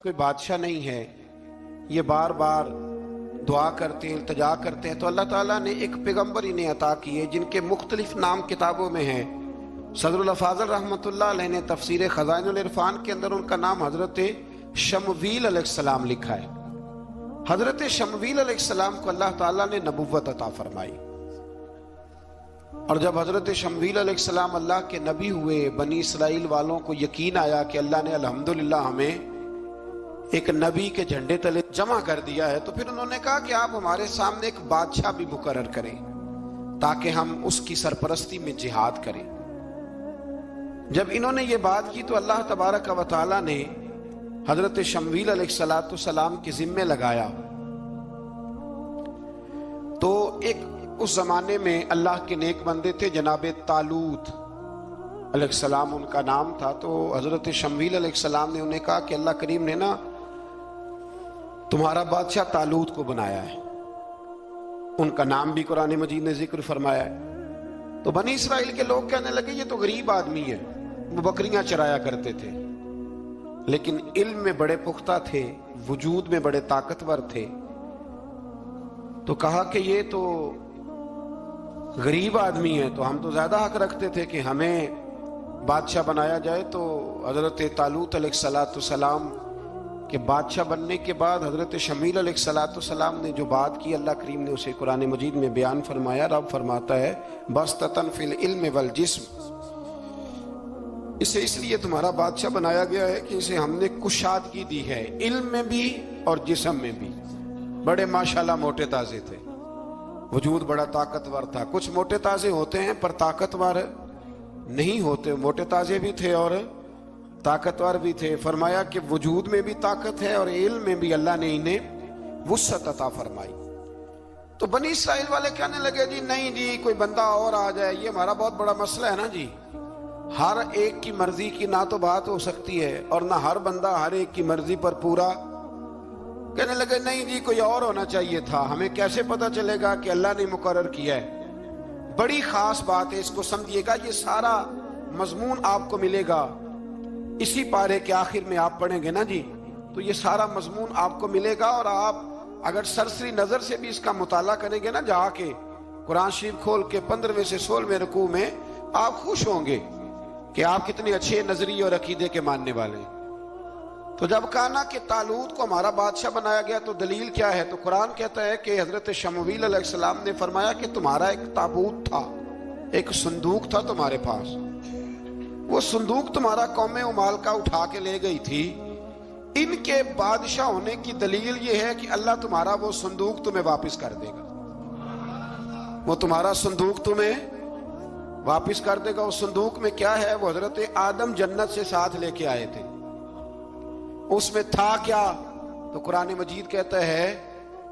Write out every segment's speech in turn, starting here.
کوئی بادشاہ نہیں ہے، یہ بار بار دعا کرتے ہیں، التجا کرتے ہیں، تو اللہ تعالیٰ نے ایک پیغمبر انہیں عطا کیے جن کے مختلف نام کتابوں میں ہیں۔ صدر الافاضل رحمۃ اللہ علیہ نے تفسیر خزائن العرفان کے اندر ان کا نام حضرت شمویل علیہ السلام لکھا ہے۔ حضرت شمویل علیہ السلام کو اللہ تعالیٰ نے نبوت عطا فرمائی، اور جب حضرت شمویل علیہ السلام اللہ کے نبی ہوئے، بنی اسرائیل والوں کو یقین آیا کہ اللہ نے الحمدللہ ہمیں ایک نبی کے جھنڈے تلے جمع کر دیا ہے، تو پھر انہوں نے کہا کہ آپ ہمارے سامنے ایک بادشاہ بھی مقرر کریں تاکہ ہم اس کی سرپرستی میں جہاد کریں۔ جب انہوں نے یہ بات کی تو اللہ تبارک و تعالی نے حضرت شمویل علیہ السلام کے ذمے لگایا۔ تو ایک اس زمانے میں اللہ کے نیک بندے تھے، جناب طالوت علیہ السلام ان کا نام تھا۔ تو حضرت شمویل علیہ السلام نے انہیں کہا کہ اللہ کریم نے نا تمہارا بادشاہ طالوت کو بنایا ہے، ان کا نام بھی قرآن مجید نے ذکر فرمایا ہے۔ تو بنی اسرائیل کے لوگ کہنے لگے یہ تو غریب آدمی ہے، وہ بکریاں چرایا کرتے تھے، لیکن علم میں بڑے پختہ تھے، وجود میں بڑے طاقتور تھے۔ تو کہا کہ یہ تو غریب آدمی ہے، تو ہم تو زیادہ حق رکھتے تھے کہ ہمیں بادشاہ بنایا جائے۔ تو حضرت طالوت علیہ السلام کہ بادشاہ بننے کے بعد حضرت شمویل علیہ السلام نے جو بات کی، اللہ کریم نے اسے قرآن مجید میں بیان فرمایا۔ رب فرماتا ہے بسطتاً فی العلم والجسم، اسے اس لیے تمہارا بادشاہ بنایا گیا ہے کہ اسے ہم نے کشادگی دی ہے، علم میں بھی اور جسم میں بھی۔ بڑے ماشاءاللہ موٹے تازے تھے، وجود بڑا طاقتور تھا۔ کچھ موٹے تازے ہوتے ہیں پر طاقتور نہیں ہوتے، موٹے تازے بھی تھے اور طاقتور بھی تھے۔ فرمایا کہ وجود میں بھی طاقت ہے اور علم میں بھی اللہ نے انہیں وسعت عطا فرمائی۔ تو بنی اسرائیل والے کہنے لگے جی نہیں جی کوئی بندہ اور آ جائے، یہ ہمارا بہت بڑا مسئلہ ہے نا جی، ہر ایک کی مرضی کی نہ تو بات ہو سکتی ہے اور نہ ہر بندہ ہر ایک کی مرضی پر پورا۔ کہنے لگے نہیں جی کوئی اور ہونا چاہیے تھا، ہمیں کیسے پتا چلے گا کہ اللہ نے مقرر کیا ہے؟ بڑی خاص بات ہے، اس کو سمجھیے گا، یہ سارا مضمون آپ کو ملے گا اسی پارے کے آخر میں، آپ پڑھیں گے نا جی تو یہ سارا مضمون آپ کو ملے گا، اور آپ اگر سرسری نظر سے بھی اس کا مطالعہ کریں گے نا، جا کے قرآن شریف کھول کے 15ویں سے 16ویں رکوع میں، آپ خوش ہوں گے کہ آپ کتنے اچھے نظریے اور عقیدے کے ماننے والے ہیں۔ تو جب کہا نا کہ طالوت کو ہمارا بادشاہ بنایا گیا تو دلیل کیا ہے؟ تو قرآن کہتا ہے کہ حضرت شمویل علیہ السلام نے فرمایا کہ تمہارا ایک تابوت تھا، ایک صندوق تھا تمہارے پاس، وہ صندوق تمہارا قوم عمالقہ اٹھا کے لے گئی تھی۔ ان کے بادشاہ ہونے کی دلیل یہ ہے کہ اللہ تمہارا وہ صندوق تمہیں واپس کر دے گا، وہ تمہارا صندوق تمہیں واپس کر دے گا۔ اس صندوق میں کیا ہے؟ وہ حضرت آدم جنت سے ساتھ لے کے آئے تھے، اس میں تھا کیا؟ تو قرآن مجید کہتا ہے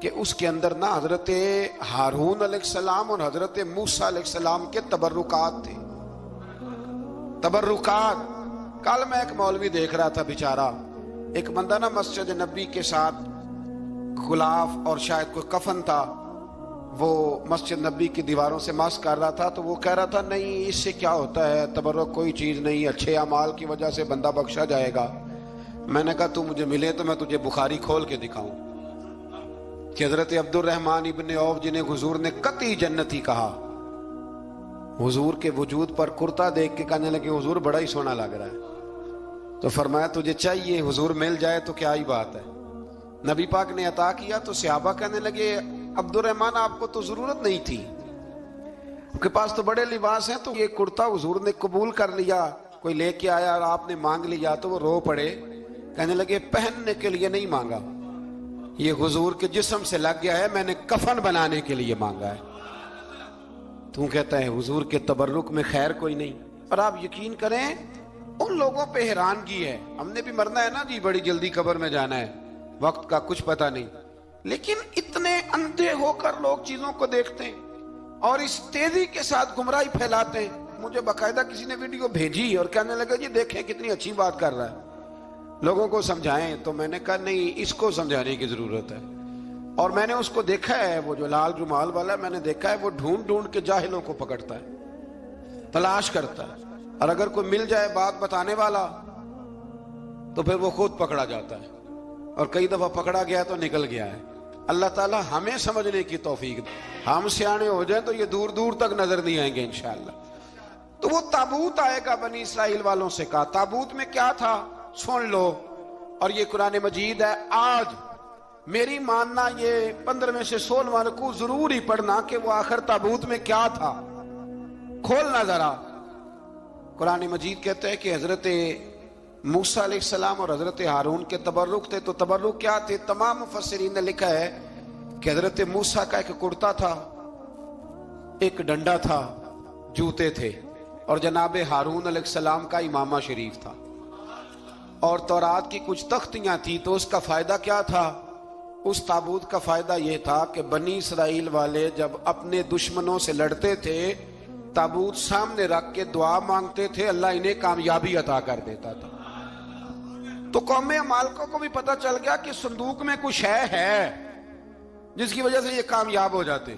کہ اس کے اندر نا حضرت ہارون علیہ السلام اور حضرت موسیٰ علیہ السلام کے تبرکات تھے، تبرکات۔ کل میں ایک مولوی دیکھ رہا تھا، بیچارہ ایک بندہ نا مسجد نبی کے ساتھ غلاف اور شاید کوئی کفن تھا، وہ مسجد نبی کی دیواروں سے مس کر رہا تھا، تو وہ کہہ رہا تھا نہیں اس سے کیا ہوتا ہے، تبرک کوئی چیز نہیں، اچھے اعمال کی وجہ سے بندہ بخشا جائے گا۔ میں نے کہا تو مجھے ملے تو میں تجھے بخاری کھول کے دکھاؤں کہ حضرت عبد الرحمن ابن عوف جنہیں حضور نے قطعی جنتی کہا، حضور کے وجود پر کرتا دیکھ کے کہنے لگے حضور بڑا ہی سونا لگ رہا ہے۔ تو فرمایا تجھے چاہیے حضور مل جائے تو کیا ہی بات ہے۔ نبی پاک نے عطا کیا تو صحابہ کہنے لگے عبد الرحمن آپ کو تو ضرورت نہیں تھی، آپ کے پاس تو بڑے لباس ہیں، تو یہ کرتا حضور نے قبول کر لیا، کوئی لے کے آیا اور آپ نے مانگ لیا۔ تو وہ رو پڑے، کہنے لگے پہننے کے لیے نہیں مانگا، یہ حضور کے جسم سے لگ گیا ہے، میں نے کفن بنانے کے لیے مانگا ہے۔ تو کہتا ہے حضور کے تبرک میں خیر کوئی نہیں۔ اور آپ یقین کریں ان لوگوں پہ حیرانگی ہے، ہم نے بھی مرنا ہے نا جی، بڑی جلدی قبر میں جانا ہے، وقت کا کچھ پتہ نہیں، لیکن اتنے اندھے ہو کر لوگ چیزوں کو دیکھتے ہیں اور اس تیزی کے ساتھ گمراہی پھیلاتے ہیں۔ مجھے باقاعدہ کسی نے ویڈیو بھیجی اور کہنے لگا جی دیکھیں کتنی اچھی بات کر رہا ہے، لوگوں کو سمجھائیں۔ تو میں نے کہا نہیں، اس کو سمجھانے کی ضرورت ہے، اور میں نے اس کو دیکھا ہے، وہ جو لال رومال والا میں نے دیکھا ہے، وہ ڈھونڈ ڈھونڈ کے جاہلوں کو پکڑتا ہے، تلاش کرتا ہے، اور اگر کوئی مل جائے بات بتانے والا تو پھر وہ خود پکڑا جاتا ہے۔ اور کئی دفعہ پکڑا گیا تو نکل گیا ہے. اللہ تعالیٰ ہمیں سمجھنے کی توفیق دے. ہم سیانے ہو جائیں تو یہ دور دور تک نظر نہیں آئیں گے انشاءاللہ. تو وہ تابوت آئے گا. بنی اسرائیل والوں سے کہا تابوت میں کیا تھا سن لو. اور یہ قرآن مجید ہے. آج میری ماننا یہ 15 میں سے 16واں رکوع ضرور ہی پڑھنا کہ وہ آخر تابوت میں کیا تھا. کھولنا ذرا. قرآن مجید کہتا ہے کہ حضرت موسیٰ علیہ السلام اور حضرت ہارون کے تبرک تھے. تو تبرک کیا تھے؟ تمام مفسرین نے لکھا ہے کہ حضرت موسیٰ کا ایک کرتا تھا, ایک ڈنڈا تھا, جوتے تھے, اور جناب ہارون علیہ السلام کا امامہ شریف تھا, اور تورات کی کچھ تختیاں تھی. تو اس کا فائدہ کیا تھا؟ اس تابوت کا فائدہ یہ تھا کہ بنی اسرائیل والے جب اپنے دشمنوں سے لڑتے تھے تابوت سامنے رکھ کے دعا مانگتے تھے, اللہ انہیں کامیابی عطا کر دیتا تھا. تو قوم عمالقہ کو بھی پتہ چل گیا کہ صندوق میں کچھ ہے جس کی وجہ سے یہ کامیاب ہو جاتے.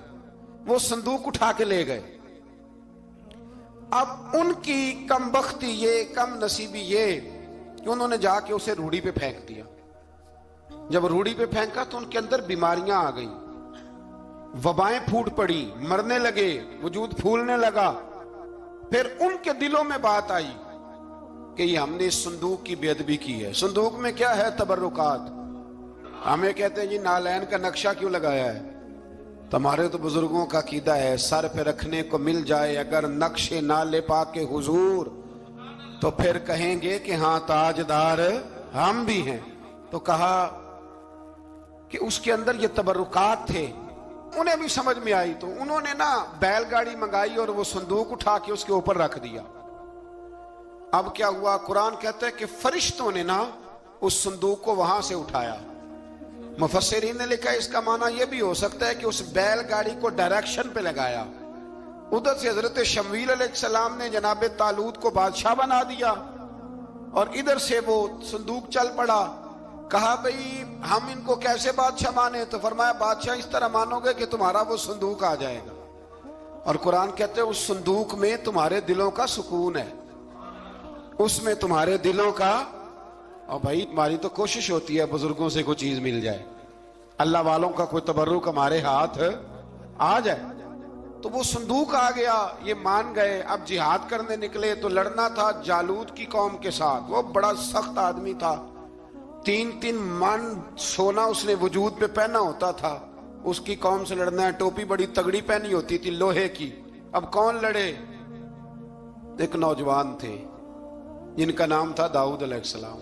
وہ صندوق اٹھا کے لے گئے. اب ان کی کم بختی یہ, کم نصیبی یہ کہ انہوں نے جا کے اسے روڑی پہ پھینک دیا. جب روڑی پہ پھینکا تو ان کے اندر بیماریاں آ گئیں, وبائیں پھوٹ پڑی, مرنے لگے, وجود پھولنے لگا. پھر ان کے دلوں میں بات آئی کہ یہ ہم نے اس صندوق کی بے ادبی کی ہے. صندوق میں کیا ہے؟ تبرکات. ہمیں کہتے ہیں جی نالین کا نقشہ کیوں لگایا ہے؟ تمہارے تو بزرگوں کا عقیدہ ہے سر پہ رکھنے کو مل جائے اگر نقش نالے پاک کے حضور تو پھر کہیں گے کہ ہاں تاجدار ہم بھی ہیں. تو کہا کہ اس کے اندر یہ تبرکات تھے. انہیں بھی سمجھ میں آئی تو انہوں نے نا بیل گاڑی منگائی اور وہ صندوق اٹھا کے اس کے اوپر رکھ دیا. اب کیا ہوا؟ قرآن کہتا ہے کہ فرشتوں نے نا اس صندوق کو وہاں سے اٹھایا. مفسرین نے لکھا اس کا معنی یہ بھی ہو سکتا ہے کہ اس بیل گاڑی کو ڈائریکشن پہ لگایا. ادھر سے حضرت شمویل علیہ السلام نے جناب طالوت کو بادشاہ بنا دیا اور ادھر سے وہ صندوق چل پڑا. کہا بھئی ہم ان کو کیسے بادشاہ مانے؟ تو فرمایا بادشاہ اس طرح مانو گے کہ تمہارا وہ صندوق آ جائے گا. اور قرآن کہتے ہیں اس صندوق میں تمہارے دلوں کا سکون ہے, اس میں تمہارے دلوں کا. اور بھائی ہماری تو کوشش ہوتی ہے بزرگوں سے کوئی چیز مل جائے, اللہ والوں کا کوئی تبرک ہمارے ہاتھ آ جائے. تو وہ صندوق آ گیا, یہ مان گئے. اب جہاد کرنے نکلے تو لڑنا تھا جالوت کی قوم کے ساتھ. وہ بڑا سخت آدمی تھا, 3 من سونا اس نے وجود پہ پہنا ہوتا تھا. اس کی قوم سے لڑنا ہے, ٹوپی بڑی تگڑی پہنی ہوتی تھی لوہے کی. اب کون لڑے؟ ایک نوجوان تھے جن کا نام تھا داؤد علیہ السلام.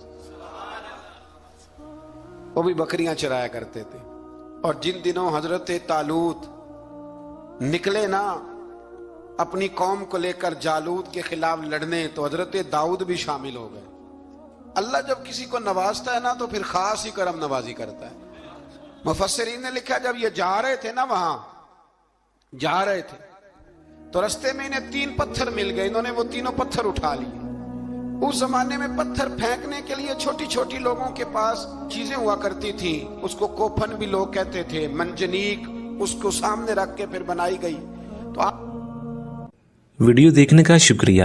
وہ بھی بکریاں چرایا کرتے تھے. اور جن دنوں حضرت طالوت نکلے نا اپنی قوم کو لے کر جالوت کے خلاف لڑنے تو حضرت داؤد بھی شامل ہو گئے. اللہ جب کسی کو نوازتا ہے نا تو پھر خاص ہی کرم نوازی کرتا ہے. مفسرین نے لکھا جب یہ جا رہے تھے نا, وہاں جا رہے تھے تو رستے میں انہیں 3 پتھر مل گئے. انہوں نے وہ تینوں پتھر اٹھا لیے. اس زمانے میں پتھر پھینکنے کے لیے چھوٹی چھوٹی لوگوں کے پاس چیزیں ہوا کرتی تھی. اس کو کوپھن بھی لوگ کہتے تھے, منجنیک. اس کو سامنے رکھ کے پھر بنائی گئی. تو ویڈیو دیکھنے کا شکریہ.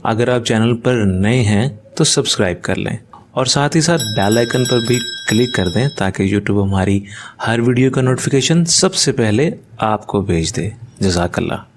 اگر آپ چینل پر نئے ہیں تو سبسکرائب کر لیں اور ساتھ ہی ساتھ بیل آئیکن پر بھی کلک کر دیں تاکہ یوٹیوب ہماری ہر ویڈیو کا نوٹیفیکیشن سب سے پہلے آپ کو بھیج دے. جزاک اللہ.